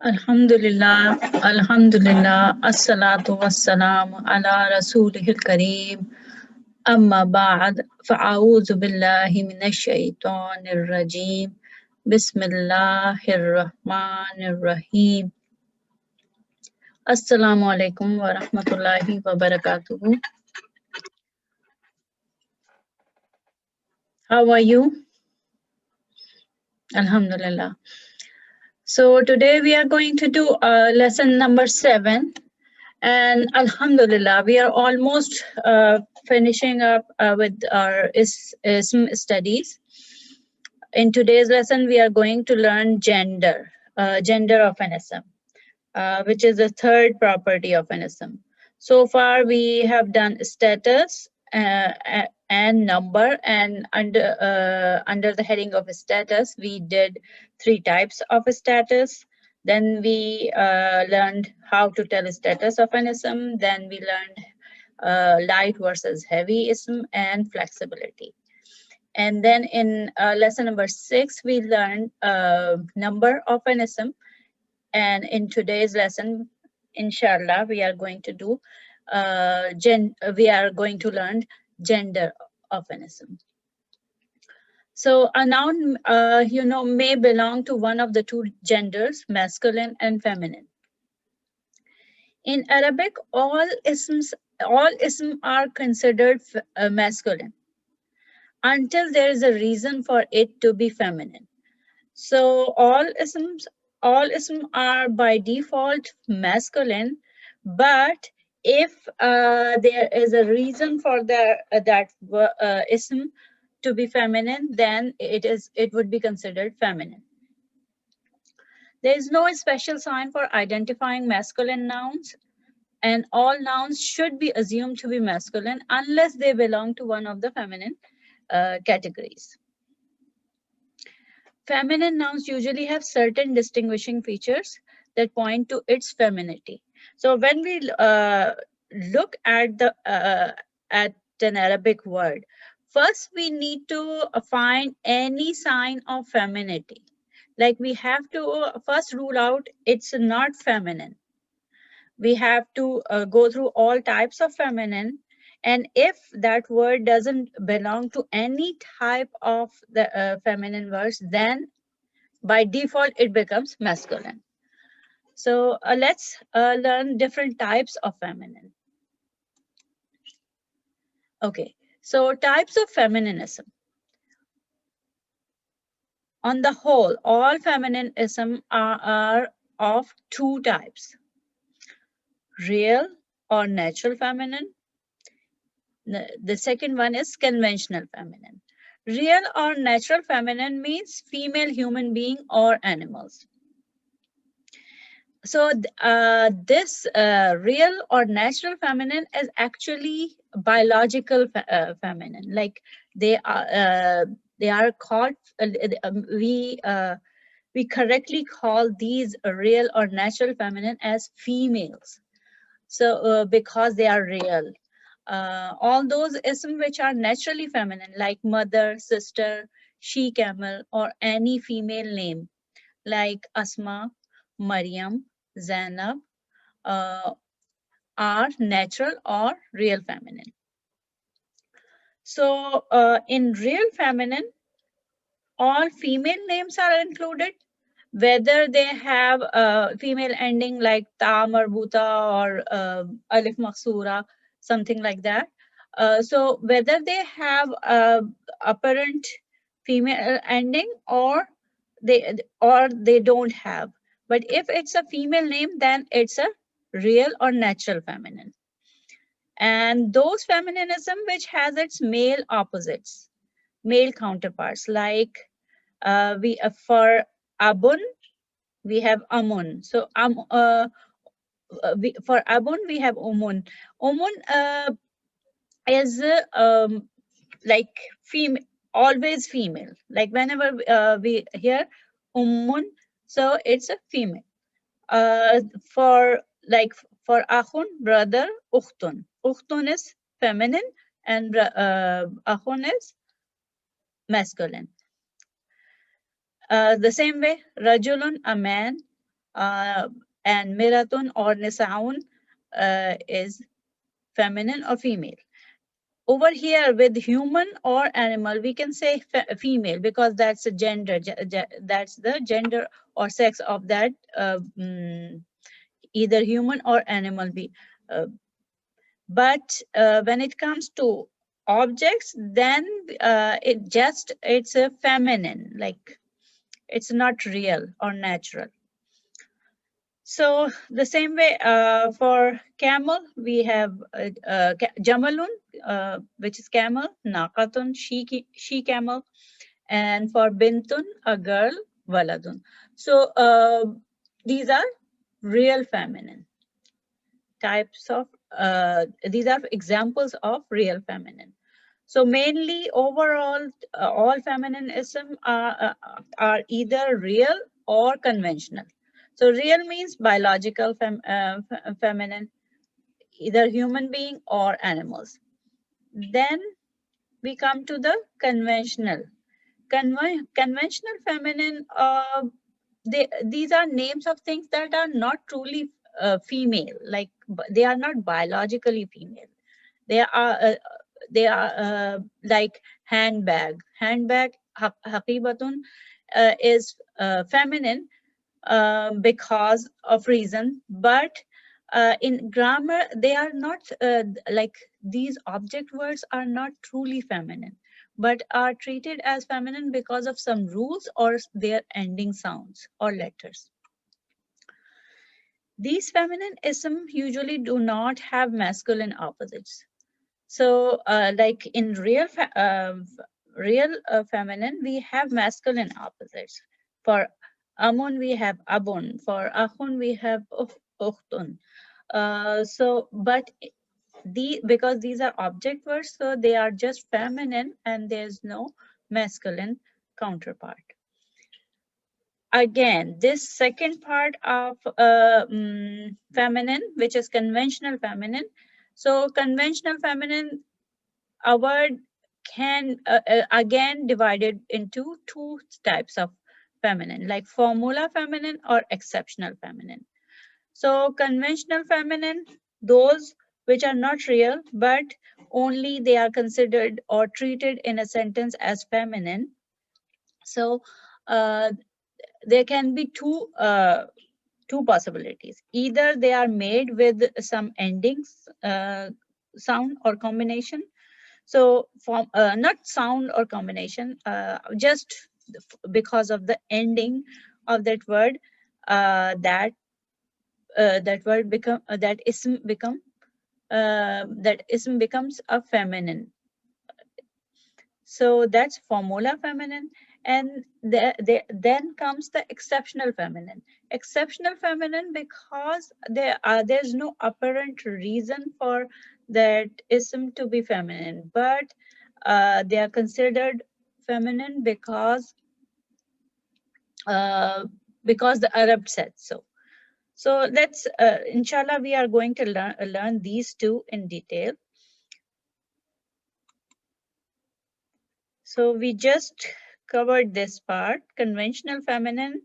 Alhamdulillah, Alhamdulillah, Assalatu wassalamu ala Rasulihil Kareem. Amma ba'd, fa'awuzu billahi minash shaitanir rajeem. Bismillahir Rahmanir Rahim. Assalamu alaikum wa rahmatullahi wa barakatuhu. How are you? Alhamdulillah. So today we are going to do lesson number 7. And Alhamdulillah, we are almost finishing up with our ism studies. In today's lesson, we are going to learn gender of an ism, which is the third property of an ism. So far, we have done status and number, and under the heading of status, we did 3 types of status. Then we learned how to tell the status of an ism. Then we learned light versus heavy ism and flexibility. And then in lesson number 6, we learned number of an ism. And in today's lesson, inshallah, we are going to do learn gender of an ism. So a noun, may belong to one of the 2 genders, masculine and feminine. In Arabic, all isms are considered masculine until there is a reason for it to be feminine. So all isms are by default masculine, but if there is a reason for that ism to be feminine, then it would be considered feminine. There is no special sign for identifying masculine nouns, and all nouns should be assumed to be masculine unless they belong to one of the feminine categories. Feminine nouns usually have certain distinguishing features that point to its femininity. So when we look at an Arabic word, first we need to find any sign of femininity. Like we have to first rule out it's not feminine. We have to go through all types of feminine, and if that word doesn't belong to any type of the feminine words, then by default it becomes masculine. So let's learn different types of feminine. Okay, so types of feminism. On the whole, all feminism are of 2 types: real or natural feminine. The second one is conventional feminine. Real or natural feminine means female human being or animals. So this real or natural feminine is actually biological feminine. Like they are called, we correctly call these real or natural feminine as females. So because they are real. All those isms which are naturally feminine, like mother, sister, she camel, or any female name like Asma, Maryam, Zainab, are natural or real feminine. So in real feminine, all female names are included, whether they have a female ending like ta marbuta or alif maksura, something like that. So whether they have a apparent female ending or they don't have. But if it's a female name, then it's a real or natural feminine. And those feminism which has its male opposites, male counterparts, like for abun, we have amun. So for abun, we have umun. Umun is like female, always female. Like whenever we hear ummun, so it's a female. For akhun, brother, ukhtun. Ukhtun is feminine and akhun is masculine. The same way, rajulun, a man, and miratun or nisaun is feminine or female. Over here with human or animal, we can say female because that's a gender, that's the gender or sex of that either human or animal be. But when it comes to objects, then it's a feminine, like it's not real or natural. So the same way for camel, we have jamalun, which is camel, naqatun, she camel, and for bintun, a girl, waladun. So these are real feminine types of, these are examples of real feminine. So mainly overall, all feminism are either real or conventional. So real means biological feminine, either human being or animals. Then we come to the conventional. Conventional feminine, these are names of things that are not truly female, like they are not biologically female. They are like handbag. Handbag, haqibatun, is feminine because of reason, but in grammar they are not like these object words are not truly feminine, but are treated as feminine because of some rules or their ending sounds or letters. These feminine isms usually do not have masculine opposites. So like in real feminine, we have masculine opposites. For amun, we have abun. For ahun, we have ukhtun. So, but because these are object words, so they are just feminine and there's no masculine counterpart. Again, this second part of feminine, which is conventional feminine. So conventional feminine, a word can again divided into two types of feminine, like formula feminine or exceptional feminine. So conventional feminine, those which are not real, but only they are considered or treated in a sentence as feminine. So there can be two possibilities. Either they are made with some endings, sound or combination. So from not sound or combination, just because of the ending of that word, that word become that ism becomes a feminine. So that's formula feminine. And then comes the exceptional feminine. Exceptional feminine because there's no apparent reason for that ism to be feminine, but they are considered feminine because the Arab said so. So let's, inshallah, we are going to learn these two in detail. So we just covered this part, conventional feminine.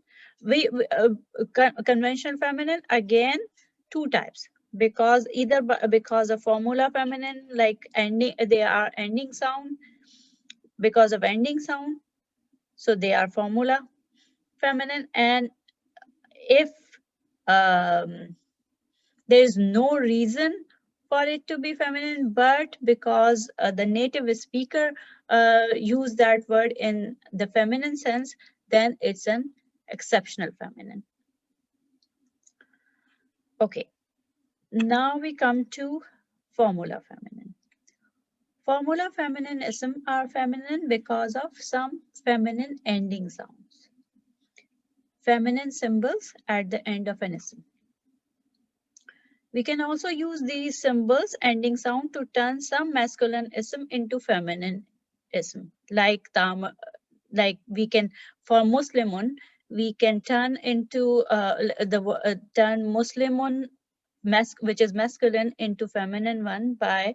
Conventional feminine, again, two types, because either because of formula feminine, like ending, they are ending sound, because of ending sound, so they are formula feminine. And if there is no reason for it to be feminine, but because the native speaker use that word in the feminine sense, then it's an exceptional feminine. Okay, now we come to formula feminine. Formula feminism are feminine because of some feminine ending sounds, feminine symbols at the end of an ism. We can also use these symbols ending sound to turn some masculine ism into feminine ism, like we can, for Muslimun, we can turn into turn Muslimun, which is masculine, into feminine one by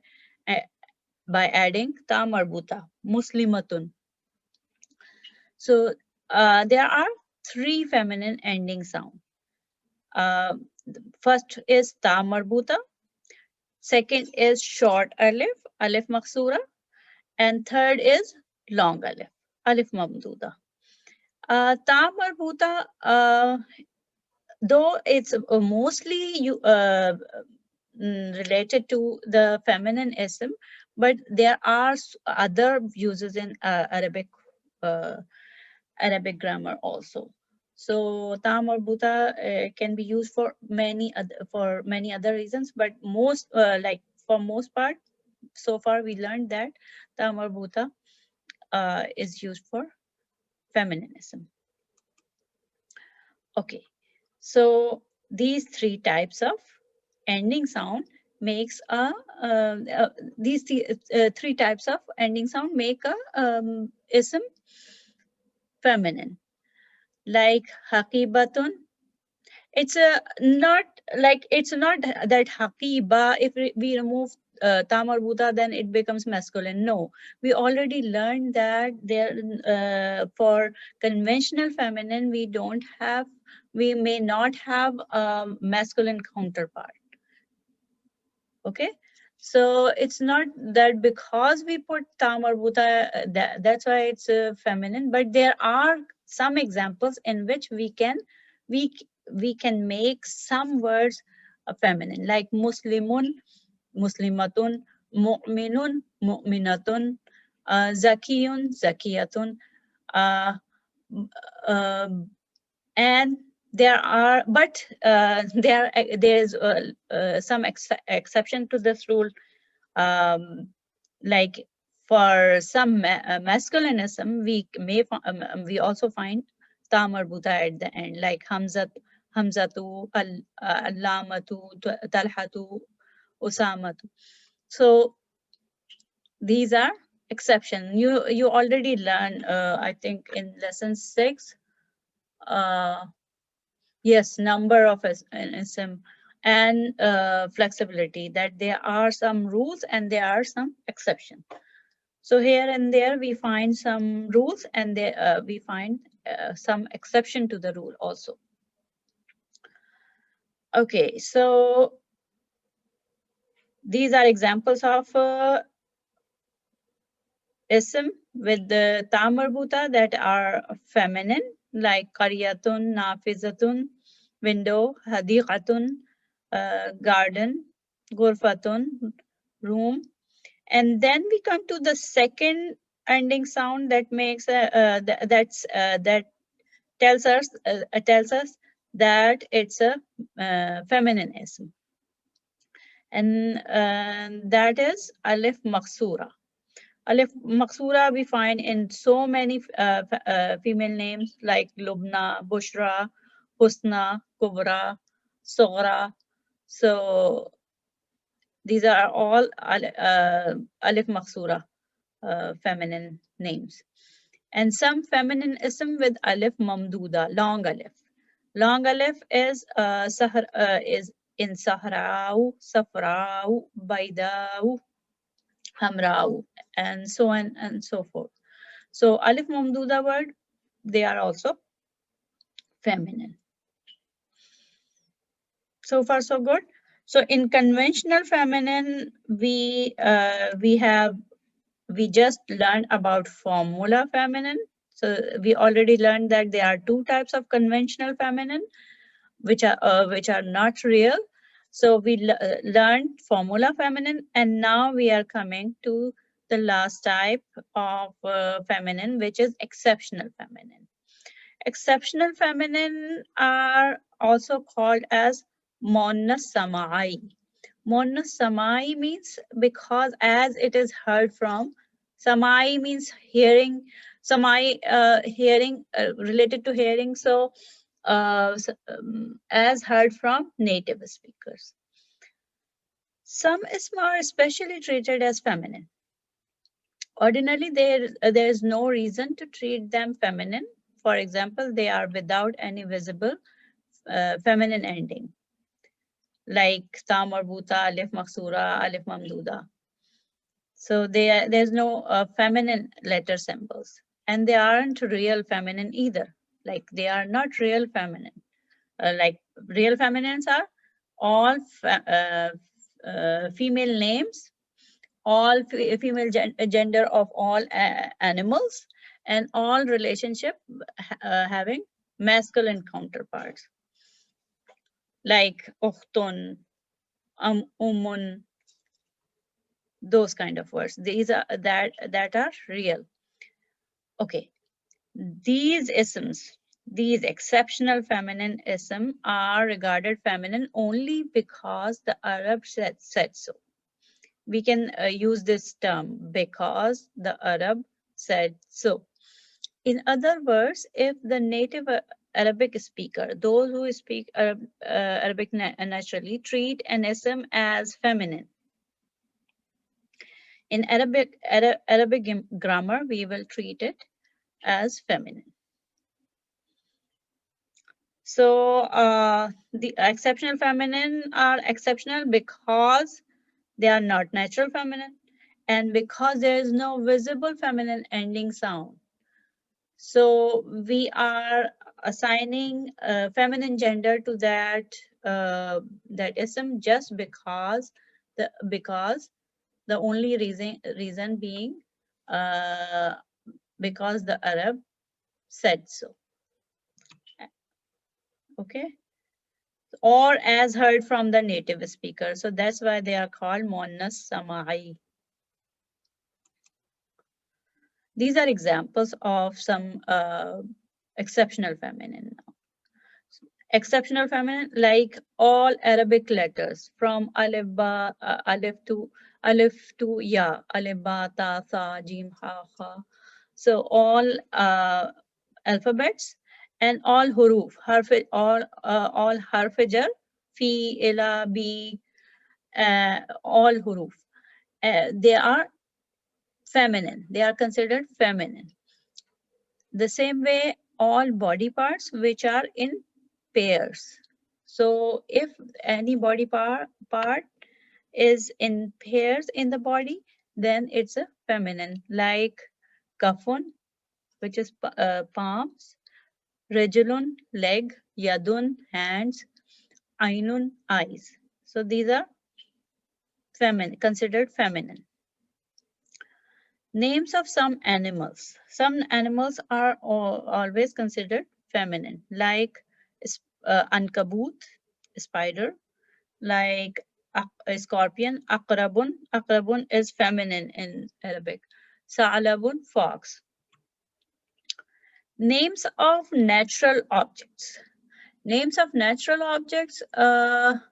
adding ta marbuta, muslimatun. So there are three feminine ending sounds. First is ta marbuta, second is short alif, alif maksura, and third is long alif, alif mamduda. Ta marbuta, though it's mostly related to the feminine ism, but there are other uses in Arabic grammar also. So ta marbuta can be used for many other reasons, but most for most part, so far we learned that ta marbuta is used for feminism. Okay, so these three types of ending sound makes a these three types of ending sound make a ism feminine, like haqibatun. It's not like it's not that haqiba. If we remove ta marbuta, then it becomes masculine. No, we already learned that there for conventional feminine we may not have a masculine counterpart. Okay, so it's not that because we put ta marbuta that's why it's feminine, but there are some examples in which we can make some words feminine, like muslimun, muslimatun, mu'minun, mu'minatun, zakiyun, zakiyatun, and there are, but there's some exception to this rule, like for some masculinism, we also find ta marbuta at the end, like hamzatu, allamatu, talhatu, usamatu. So these are exceptions. You already learned, I think in lesson 6. Yes, number of ism and flexibility, that there are some rules and there are some exceptions. So here and there we find some rules, and there we find some exception to the rule also. Okay, so these are examples of ism with the ta marbuta that are feminine, like qaryatun, nafizatun, window, hadiqatun, garden, ghurfatun, room. And then we come to the second ending sound that makes that tells us that it's a feminine ism, and that is alif maksura. Alif maksura we find in so many female names like Lubna, Bushra, Husna, Kubra, Sogra. So these are all alif maksura feminine names. And some feminine ism with alif mamduda, long alif. Long alif is in sahrau, safrau, baidau, hamrau, and so on and so forth. So alif mamduda word, they are also feminine. So far so good. So in conventional feminine, we just learned about formula feminine. So we already learned that there are two types of conventional feminine, which are not real. So we learned formula feminine, and now we are coming to the last type of feminine, which is exceptional feminine. Exceptional feminine are also called as muannas samai. Muannas samai means because as it is heard from, samai means hearing, samai hearing related to hearing. So as heard from native speakers. Some ism are especially treated as feminine. Ordinarily, there is no reason to treat them feminine. For example, they are without any visible feminine ending, like ta marbuta, alif maksura, alif mamduda. So there's no feminine letter symbols, and they aren't real feminine either. Like they are not real feminine. Like real feminines are all female names, all female gender of all animals, and all relationship having masculine counterparts, like ukhtun, umun, those kind of words. These are that are real. Okay, these isms, these exceptional feminine isms are regarded feminine only because the Arab said so. We can use this term because the Arab said so. In other words, if the native Arabic speaker, those who speak Arabic naturally, treat an ism as feminine. In Arabic grammar, we will treat it as feminine. So the exceptional feminine are exceptional because they are not natural feminine, and because there is no visible feminine ending sound. So we are assigning feminine gender to that ism just because the only reason being because the Arab said so. Okay, or as heard from the native speaker. So that's why they are called muannas sama'i. These are examples of some exceptional feminine. Exceptional feminine, like all Arabic letters from alif to ya, alif ba ta tha jim ha kha. So all alphabets and all huruf, all harf jar, fi, ila, bi, all huruf. They are feminine. They are considered feminine. The same way, all body parts which are in pairs. So if any body part is in pairs in the body, then it's a feminine, like kafun, which is palms, rajulun, leg, yadun, hands, ainun, eyes. So these are feminine, considered feminine. Names of some animals. Some animals are always considered feminine, like ankabut, spider, like a scorpion, akrabun. Akrabun is feminine in Arabic. Sa'alabun, fox. Names of natural objects. Names of natural objects are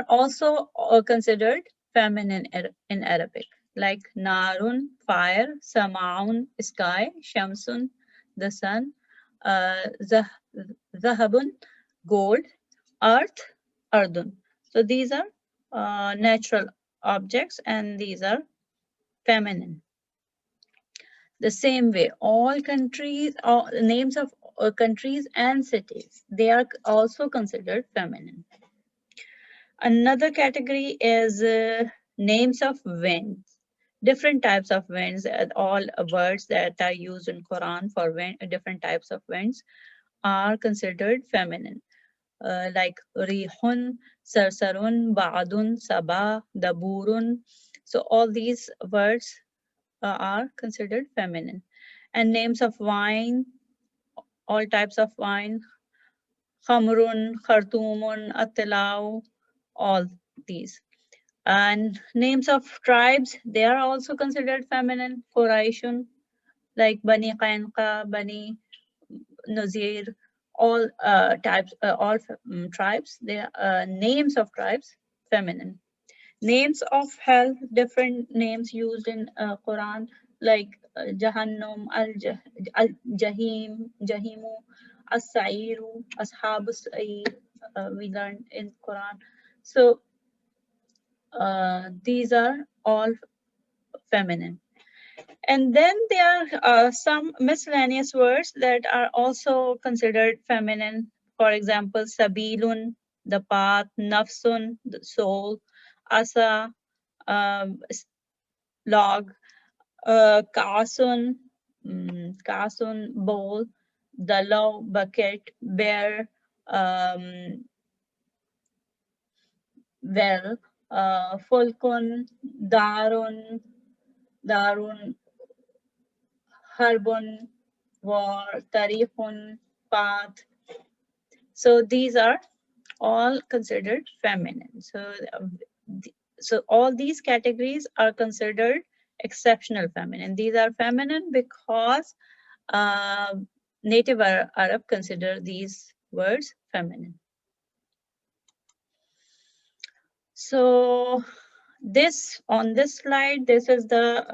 also considered feminine in Arabic, like narun, fire, samaun, sky, shamsun, the sun, zahabun, gold, earth, ardun. So these are natural objects and these are feminine. The same way, all countries, names of countries and cities, they are also considered feminine. Another category is names of winds. Different types of winds, all words that are used in Quran for different types of winds are considered feminine. Like rihun, sarsarun, ba'adun, sabah, daburun. So all these words are considered feminine. And names of wine, all types of wine, khamrun, khartumun, atilau, all these. And names of tribes, they are also considered feminine. Quraishun, like Bani Qainqa, Bani Nazir, all types, all tribes, they are names of tribes, feminine. Names of hell, different names used in Quran, like Jahannam, Al-Jahim, Jahimu, As-Sa'iru, Ashabus Sa'ir, we learned in Quran. So these are all feminine. And then there are some miscellaneous words that are also considered feminine. For example, sabilun, the path, nafsun, the soul, asa, log, kasun, kasun, bowl, dalau, bucket, bear, well, fulkun, darun, harbun, war, tarihun, path. So these are all considered feminine. So all these categories are considered exceptional feminine. These are feminine because native Arab consider these words feminine. So on this slide, this is the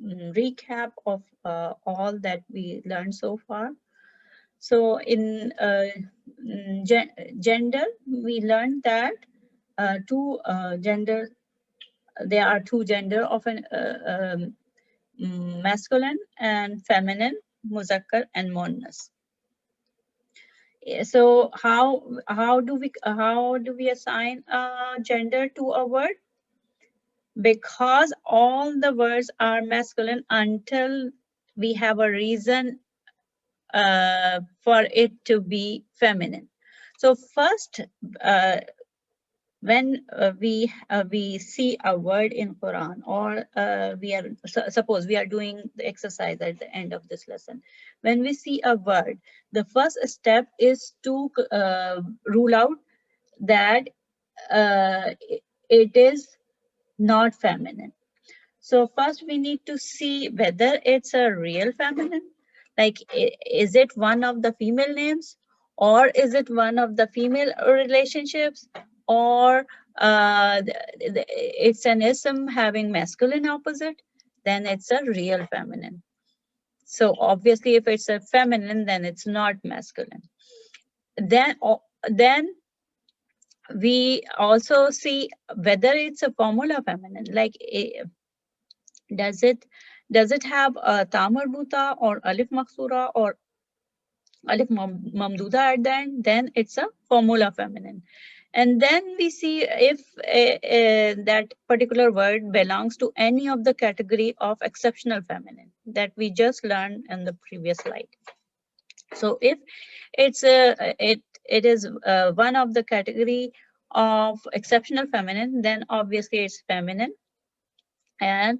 recap of all that we learned so far. So in gender, we learned that there are two gender of an masculine and feminine, muzakkar and muannas. So how do we assign a gender to a word? Because all the words are masculine until we have a reason for it to be feminine. So first, when we see a word in Quran, or suppose we are doing the exercise at the end of this lesson. When we see a word, the first step is to rule out that it is not feminine. So first we need to see whether it's a real feminine, like is it one of the female names, or is it one of the female relationships, or it's an ism having masculine opposite, then it's a real feminine. So obviously if it's a feminine, then it's not masculine. Then we also see whether it's a formula feminine, like does it have a ta marbuta or alif maksura or alif mamduda at the end, then it's a formula feminine. And then we see if that particular word belongs to any of the category of exceptional feminine that we just learned in the previous slide. So if it is one of the category of exceptional feminine, then obviously it's feminine, and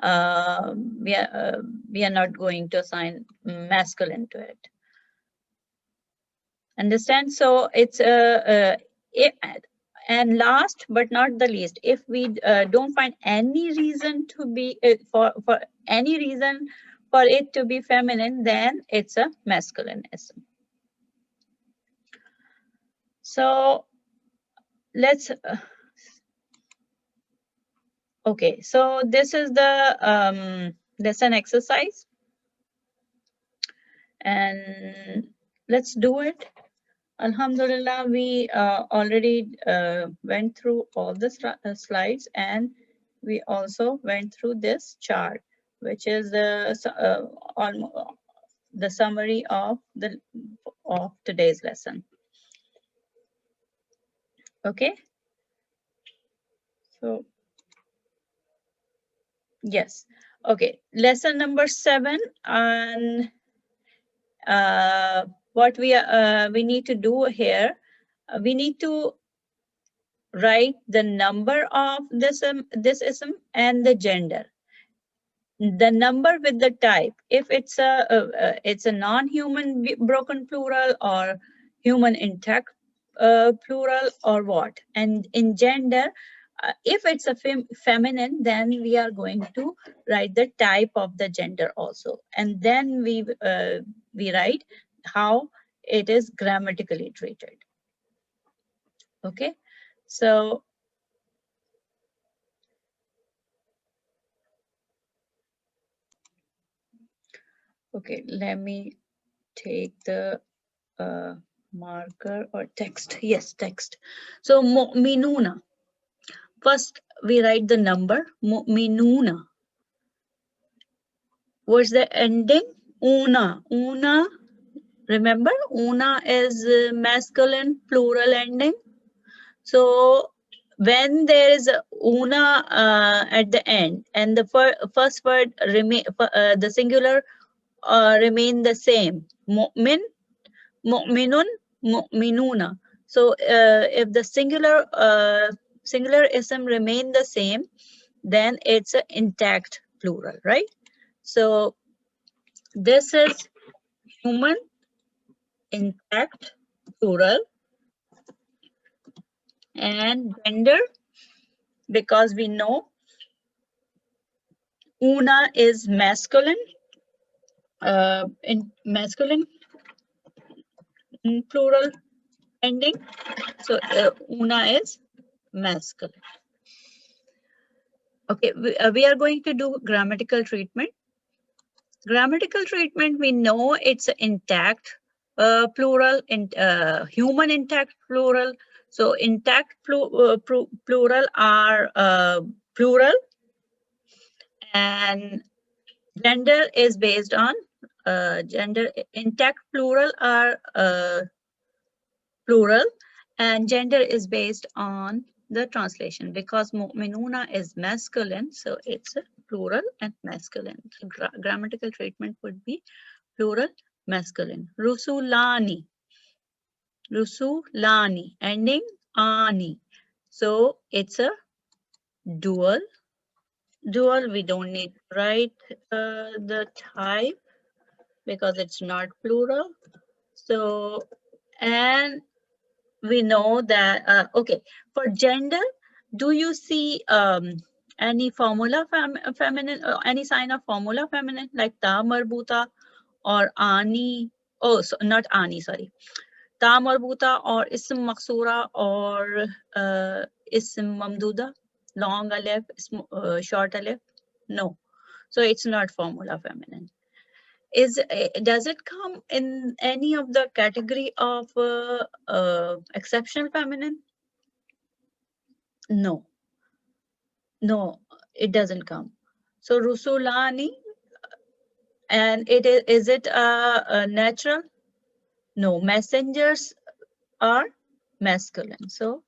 we are not going to assign masculine to it. Understand? So it's and last but not the least, if we don't find any reason to be for any reason for it to be feminine, then it's a masculine ism. So let's okay, so this is the lesson exercise, and let's do it. Alhamdulillah, we already went through all the slides, and we also went through this chart, which is the summary of today's lesson. Okay. So yes. Okay. Lesson number 7, and what we need to do here, we need to write the number of this ism and the gender. The number with the type, if it's a non-human broken plural or human intact plural or what. And in gender, if it's a feminine, then we are going to write the type of the gender also, and then we write how it is grammatically treated. Okay, so okay, let me take the marker or text. Yes, text. So mu'minuna. First we write the number mu'minuna. What's the ending? Una. Una. Remember, una is masculine plural ending. So when there is a una at the end, and the first word remain, the singular remain the same. Mu'min, mu'minun, mu'minuna. So if the singular ism remain the same, then it's an intact plural, right? So this is human intact plural, and gender, because we know una is masculine, in masculine plural ending. So una is masculine. Okay, we are going to do grammatical treatment. Grammatical treatment, we know it's intact plural, human intact plural. So intact plural are plural, and gender is based on gender. Intact plural are plural, and gender is based on the translation, because mu'minuna is masculine, so it's a plural and masculine. So grammatical treatment would be plural masculine. Rusulani, rusulani, ending ani. So it's a dual. Dual, we don't need to write the type because it's not plural. So, and we know that, okay, for gender, do you see any formula feminine, or any sign of formula feminine, like ta marbuta or ani? Oh, so not ani, sorry. Ta marbuta or ism maksura or ism mamduda, long alif, short alif? No. So it's not formula feminine. Does it come in any of the category of exceptional feminine? No, no, it doesn't come. So rusulani, and is it a natural? No, messengers are masculine. So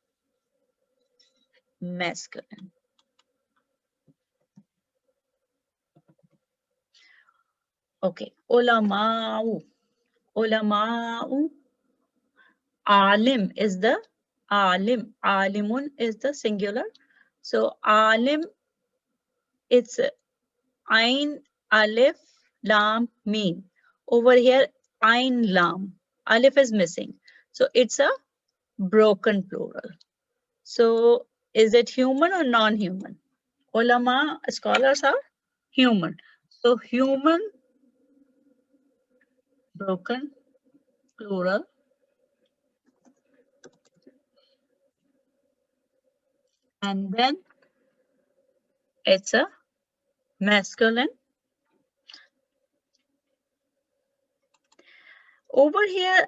masculine. Okay, ulama'u. Ulama'u. Alim is the alim. Alimun is the singular. So alim, it's Ain, Alif, Lam, Meen. Over here, Ain, Lam. Alif is missing. So it's a broken plural. So is it human or non-human? Ulama, scholars are human. So human, broken plural. And then it's a masculine. Over here,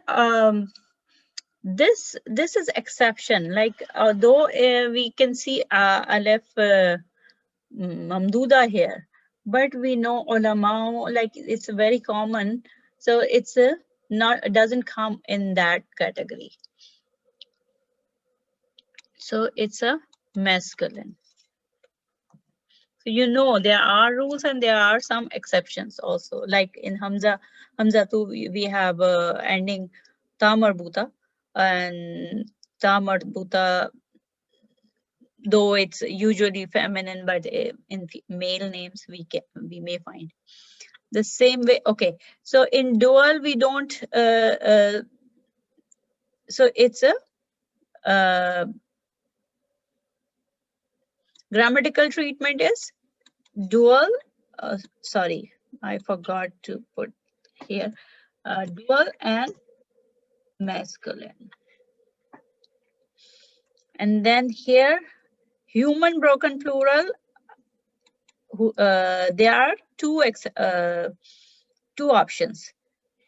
this is exception. Like, although we can see Aleph Mamduda here, but we know ulama, like it's very common, so it's not, doesn't come in that category. So it's a masculine. So you know there are rules and there are some exceptions also. Like in Hamza too, we have ending ta marbuta, and ta marbuta, though it's usually feminine, but in male names we may find the same way. Okay, so in dual we don't so it's a grammatical treatment is dual, sorry, I forgot to put here, dual and masculine. And then here human broken plural, there are two options,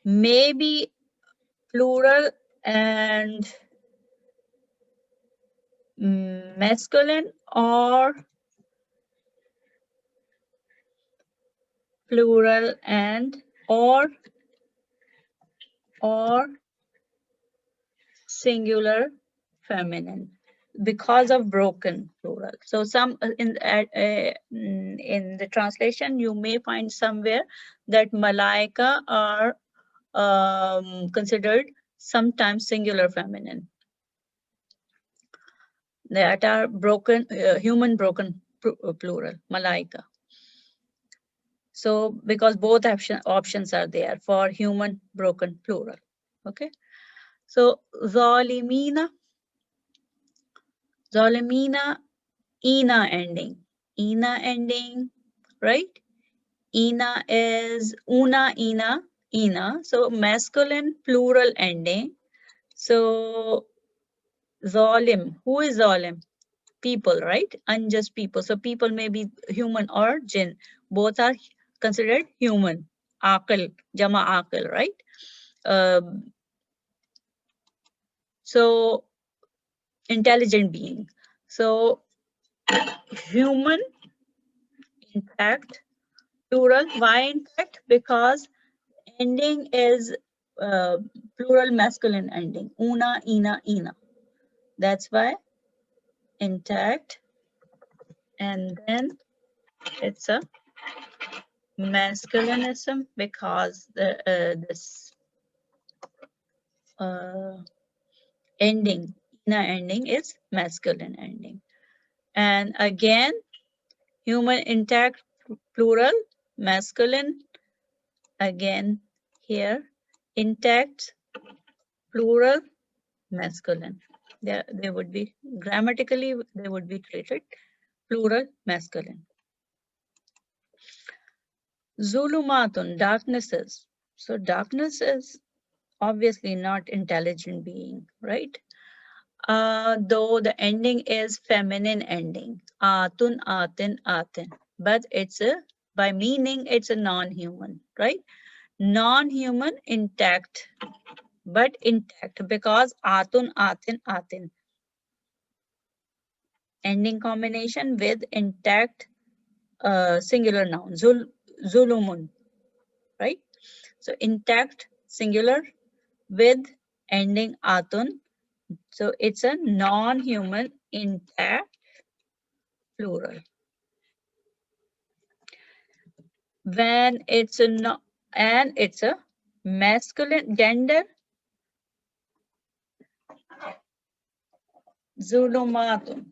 maybe plural and masculine, or plural and or singular feminine, because of broken plural. So some in the translation you may find somewhere that malaika are considered sometimes singular feminine. That are broken, human broken plural, malaika. So because both options are there for human broken plural. Okay. So zalimina, ina ending. Ina ending, right? Ina is una, ina. So masculine plural ending. So zalim, who is zalim? People, right? Unjust people. So people may be human or jinn. Both are considered human. Aqil, jama aqil, right? So intelligent being. So human intact plural. Why intact? Because ending is plural masculine ending. Una, ina. That's why intact. And then it's a masculinism because this ending, ina ending is masculine ending. And again, human intact plural, masculine. Again, here, intact plural, masculine. They would be grammatically, they would be treated plural, masculine. Zulumatun, darknesses. So darkness is obviously not intelligent being, right? Though the ending is feminine ending, atun, atin, but it's a, by meaning, it's a non-human, right? Non-human intact, but intact because atun, atin. Ending combination with intact singular noun, zulumun, right? So intact singular with ending atun. So it's a non-human intact plural. When it's a no, and it's a masculine gender, zulumatun.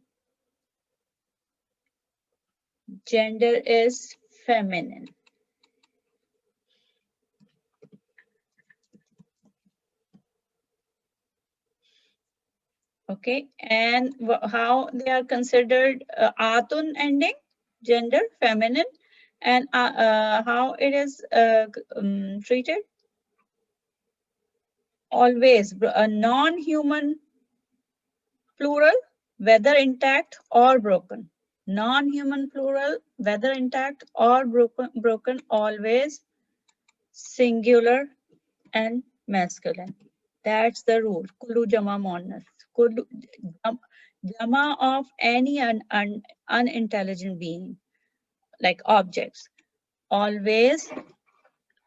Gender is feminine. Okay, and how they are considered atun ending, gender, feminine, and how it is treated? Always a non-human plural, whether intact or broken. Non-human plural, whether intact or broken, always singular and masculine. That's the rule. Kulu jama monas. Kulu jama of any unintelligent being, like objects, always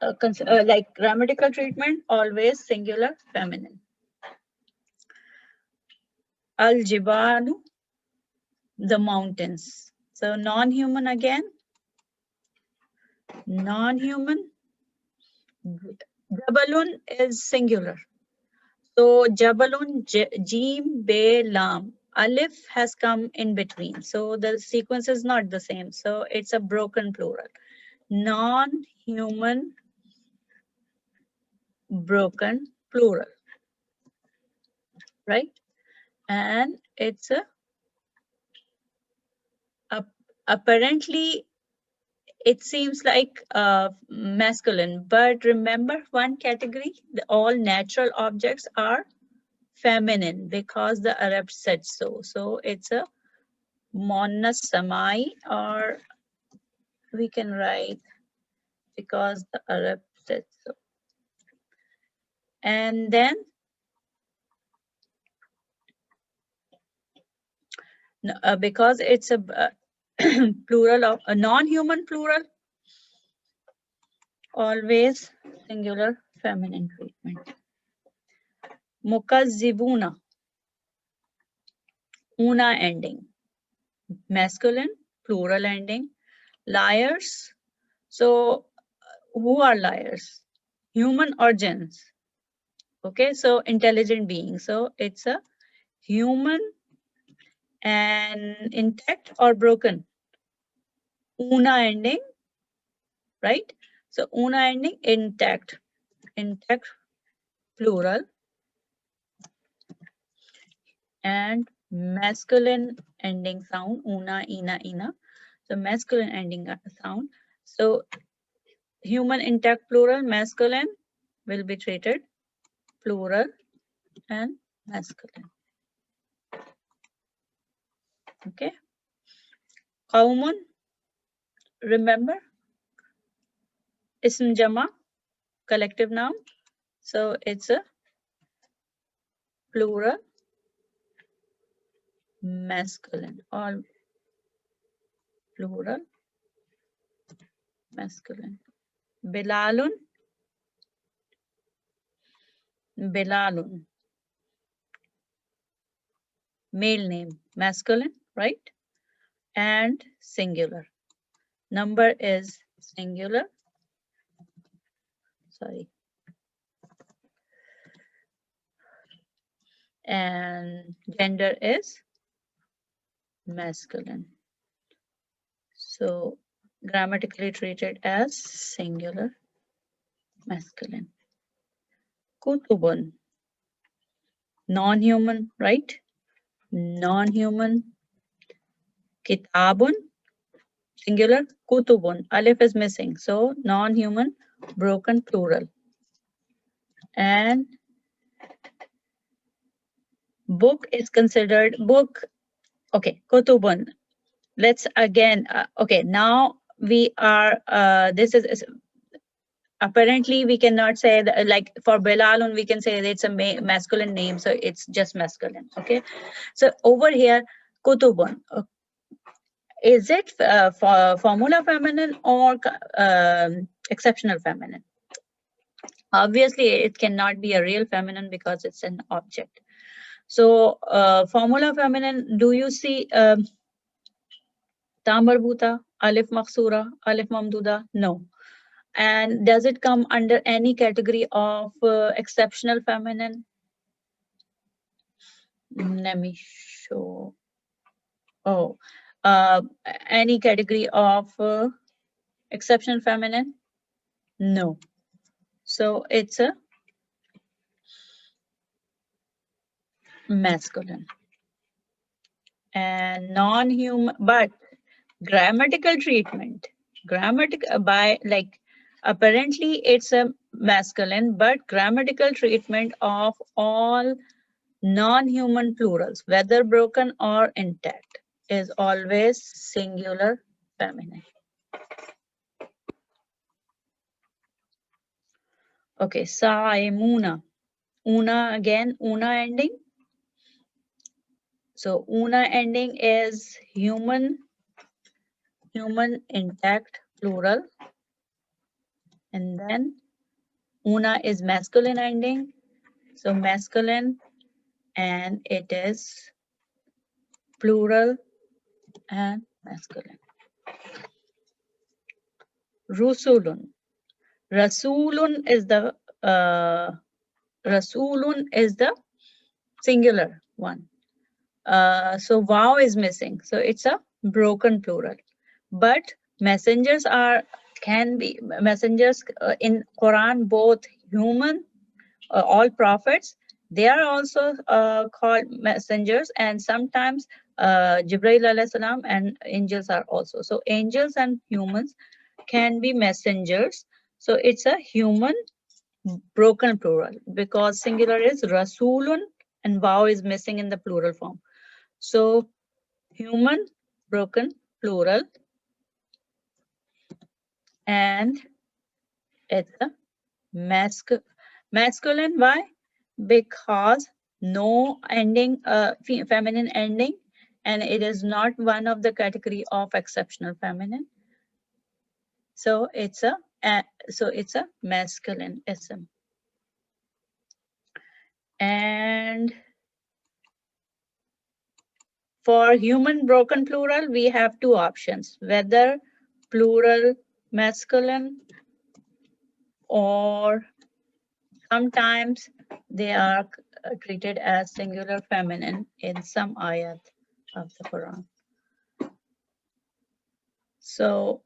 like grammatical treatment, always singular, feminine. Al jibalu, the mountains. So non-human again. Non-human. Jabalun is singular. So Jabalun, Jim, Be, Lam. Alif has come in between. So the sequence is not the same. So it's a broken plural. Non-human broken plural. Right? And it's apparently it seems like masculine, but remember one category, all natural objects are feminine because the Arab said so. So it's a monas samai, or we can write because the Arab said so. And then because it's a plural of a non-human plural, always singular feminine treatment. Mukazzibuna, una ending, masculine plural ending. Liars. So who are liars? Human or jinns? Okay, so intelligent being. So it's a human and intact or broken. Una ending, right? So una ending, intact, intact plural, and masculine ending sound, una, ina, ina. So masculine ending sound. So human intact plural, masculine will be treated plural and masculine. Okay. Qawmun, remember, ism jama, collective noun. So it's a plural masculine, or plural masculine. Bilalun, Bilalun, male name, masculine, right? And singular. Number is singular. Sorry. And gender is masculine. So grammatically treated as singular masculine. Kutubun, non-human, right? Non-human. Kitabun, singular. Kutubun, alif is missing. So non-human, broken plural. And book is considered book. Okay, kutubun. Let's again, okay, now we are, this is apparently we cannot say that, like for Bilalun, we can say that it's a masculine name, so it's just masculine. Okay, so over here, kutubun, is it for formula feminine or exceptional feminine? Obviously, it cannot be a real feminine because it's an object. So formula feminine, do you see ta marbuta, alif maksura, alif mamduda? No. And does it come under any category of exceptional feminine? Let me show. Oh, any category of exceptional feminine? No. So it's a masculine. And non-human, but grammatical treatment. Grammatical by like apparently it's a masculine, but grammatical treatment of all non-human plurals, whether broken or intact, is always singular feminine. Okay, Saimuna. Una again, una ending. So una ending is human, human intact plural. And then una is masculine ending. So masculine, and it is plural and masculine. Rusulun. Rasulun is the Rasulun is the singular one. So wow is missing. So it's a broken plural. But messengers can be messengers in Quran, both human, all prophets, they are also called messengers, and sometimes Jibreel alayhi salam and angels are also. So angels and humans can be messengers. So it's a human broken plural because singular is Rasulun and wow is missing in the plural form. So human broken plural, and it's a masculine. Why? Because no ending, feminine ending, and it is not one of the category of exceptional feminine. So it's a masculine ism. And for human broken plural, we have two options, whether plural masculine or sometimes they are treated as singular feminine in some ayat of the Quran. So